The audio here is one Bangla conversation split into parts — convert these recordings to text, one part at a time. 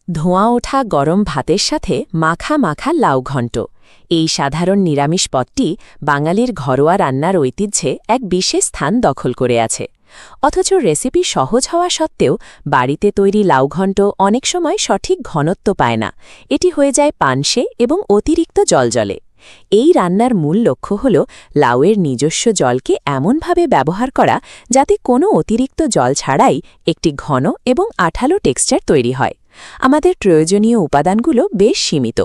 ধোঁয়া ওঠা গরম ভাতের সাথে মাখা মাখা লাউ ঘণ্ট এই সাধারণ নিরামিষ পদটি বাঙালির ঘরোয়া রান্নার ঐতিহ্যে এক বিশেষ স্থান দখল করে আছে। অথচ রেসিপি সহজ হওয়া সত্ত্বেও বাড়িতে তৈরি লাউ ঘণ্ট অনেক সময় সঠিক ঘনত্ব পায় না, এটি হয়ে যায় পানসে এবং অতিরিক্ত জলজলে। এই রান্নার মূল লক্ষ্য হল লাউয়ের নিজস্ব জলকে এমনভাবে ব্যবহার করা যাতে কোনো অতিরিক্ত জল ছাড়াই একটি ঘন এবং আঠালো টেক্সচার তৈরি হয়। আমাদের প্রয়োজনীয় উপাদানগুলো বেশ সীমিত: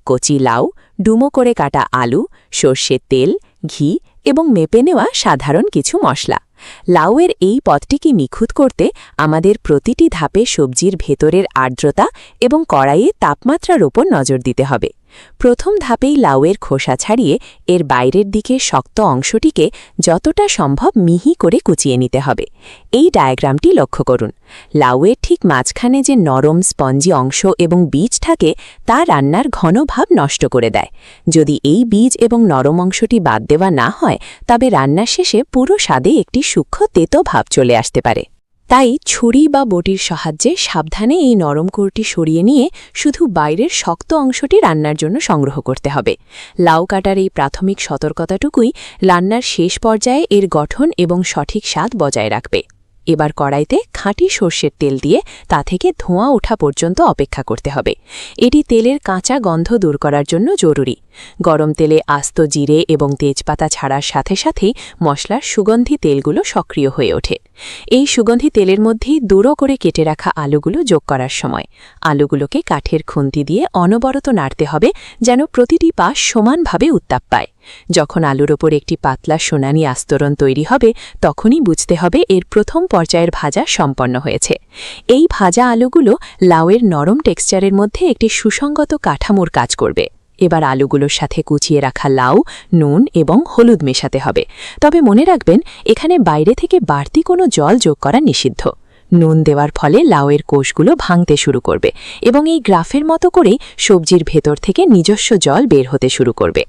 কচি লাউ, ডুমো করে কাটা আলু, সর্ষের তেল, ঘি এবং মেপে নেওয়া সাধারণ কিছু মশলা। লাউয়ের এই পদটিকে নিখুঁত করতে আমাদের প্রতিটি ধাপে সবজির ভেতরের আর্দ্রতা এবং কড়াইয়ে তাপমাত্রার ওপর নজর দিতে হবে। প্রথম ধাপেই লাউয়ের খোসা ছাড়িয়ে এর বাইরের দিকে শক্ত অংশটিকে যতটা সম্ভব মিহি করে কুচিয়ে নিতে হবে। এই ডায়াগ্রামটি লক্ষ্য করুন। লাউয়ের ঠিক মাঝখানে যে নরম স্পঞ্জি অংশ এবং বীজ থাকে তা রান্নার ঘন ভাব নষ্ট করে দেয়। যদি এই বীজ এবং নরম অংশটি বাদ দেওয়া না হয় তবে রান্নার শেষে পুরো স্বাদে একটি সূক্ষ্ম তেতো ভাব চলে আসতে পারে। তাই ছুরি বা বটির সাহায্যে সাবধানে এই নরম কোরটি সরিয়ে নিয়ে শুধু বাইরের শক্ত অংশটি রান্নার জন্য সংগ্রহ করতে হবে। লাউ কাটার এই প্রাথমিক সতর্কতাটুকুই রান্নার শেষ পর্যায়ে এর গঠন এবং সঠিক স্বাদ বজায় রাখবে। এবার কড়াইতে খাঁটি সর্ষের তেল দিয়ে তা থেকে ধোঁয়া ওঠা পর্যন্ত অপেক্ষা করতে হবে। এটি তেলের কাঁচা গন্ধ দূর করার জন্য জরুরি। গরম তেলে আস্ত জিরে এবং তেজপাতা ছাড়ার সাথে সাথেই মশলার সুগন্ধি তেলগুলো সক্রিয় হয়ে ওঠে। এই সুগন্ধি তেলের মধ্যেই দূর করে কেটে রাখা আলুগুলো যোগ করার সময় আলুগুলোকে কাঠের খুন্তি দিয়ে অনবরত নাড়তে হবে যেন প্রতিটি পাশ সমানভাবে উত্তাপ পায়। যখন আলুর ওপর একটি পাতলা সোনালি আস্তরণ তৈরি হবে তখনই বুঝতে হবে এর প্রথম পর্যায়ের ভাজা সম্পন্ন হয়েছে। এই ভাজা আলুগুলো লাউয়ের নরম টেক্সচারের মধ্যে একটি সুসংগত কাঠামোর কাজ করবে। এবার আলুগুলোর সাথে কুচিয়ে রাখা লাউ, নুন এবং হলুদ মেশাতে হবে। তবে মনে রাখবেন, এখানে বাইরে থেকে বাড়তি কোনো জল যোগ করা নিষিদ্ধ। নুন দেওয়ার ফলে লাউয়ের কোষগুলো ভাঙতে শুরু করবে এবং এই গ্রাফের মতো করেই সবজির ভেতর থেকে নিজস্ব জল বের হতে শুরু করবে।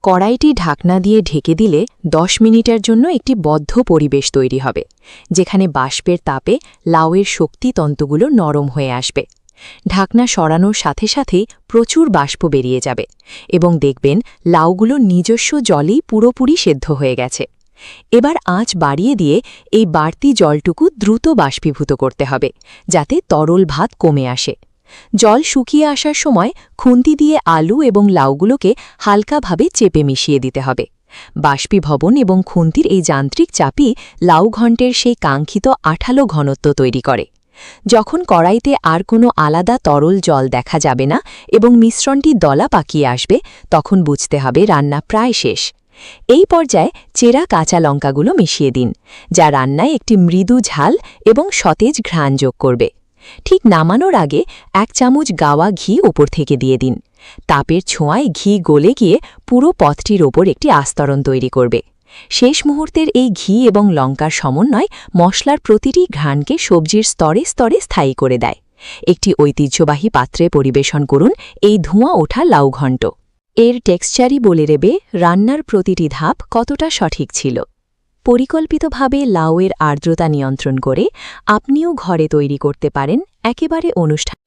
কড়াইটি ঢাকনা দিয়ে ঢেকে দিলে 10 মিনিটের জন্য একটি বদ্ধ পরিবেশ তৈরি হবে, যেখানে বাষ্পের তাপে লাউয়ের শক্তিতন্তুগুলো নরম হয়ে আসবে। ঢাকনা সরানোর সাথে সাথেই প্রচুর বাষ্প বেরিয়ে যাবে এবং দেখবেন লাউগুলো নিজস্ব জলেই পুরোপুরি সেদ্ধ হয়ে গেছে। এবার আঁচ বাড়িয়ে দিয়ে এই বাড়তি জলটুকু দ্রুত বাষ্পীভূত করতে হবে যাতে তরল ভাত কমে আসে। জল শুকিয়ে আসার সময় খুন্তি দিয়ে আলু এবং লাউগুলোকে হালকাভাবে চেপে মিশিয়ে দিতে হবে। বাষ্পীভবন এবং খুন্তির এই যান্ত্রিক চাপই লাউ ঘণ্টের সেই কাঙ্ক্ষিত আঠালো ঘনত্ব তৈরি করে। যখন কড়াইতে আর কোনো আলাদা তরল জল দেখা যাবে না এবং মিশ্রণটি দলা পাকিয়ে আসবে তখন বুঝতে হবে রান্না প্রায় শেষ। এই পর্যায়ে চেরা কাঁচা লঙ্কাগুলো মিশিয়ে দিন, যা রান্নায় একটি মৃদু ঝাল এবং সতেজ ঘ্রাণ যোগ করবে। ঠিক নামানোর আগে 1 চামচ গাওয়া ঘি ওপর থেকে দিয়ে দিন। তাপের ছোঁয়ায় ঘি গলে গিয়ে পুরো পথটির ওপর একটি আস্তরণ তৈরি করবে। শেষ মুহূর্তের এই ঘি এবং লঙ্কার সমন্বয় মশলার প্রতিটি ঘ্রাণকে সবজির স্তরে স্তরে স্থায়ী করে দেয়। একটি ঐতিহ্যবাহী পাত্রে পরিবেশন করুন এই ধোঁয়া ওঠা লাউ ঘণ্ট। এর টেক্সচারই বলে দেবে রান্নার প্রতিটি ধাপ কতটা সঠিক ছিল। পরিকল্পিতভাবে লাউয়ের আর্দ্রতা নিয়ন্ত্রণ করে আপনিও ঘরে তৈরি করতে পারেন একেবারে অনুষ্ঠান।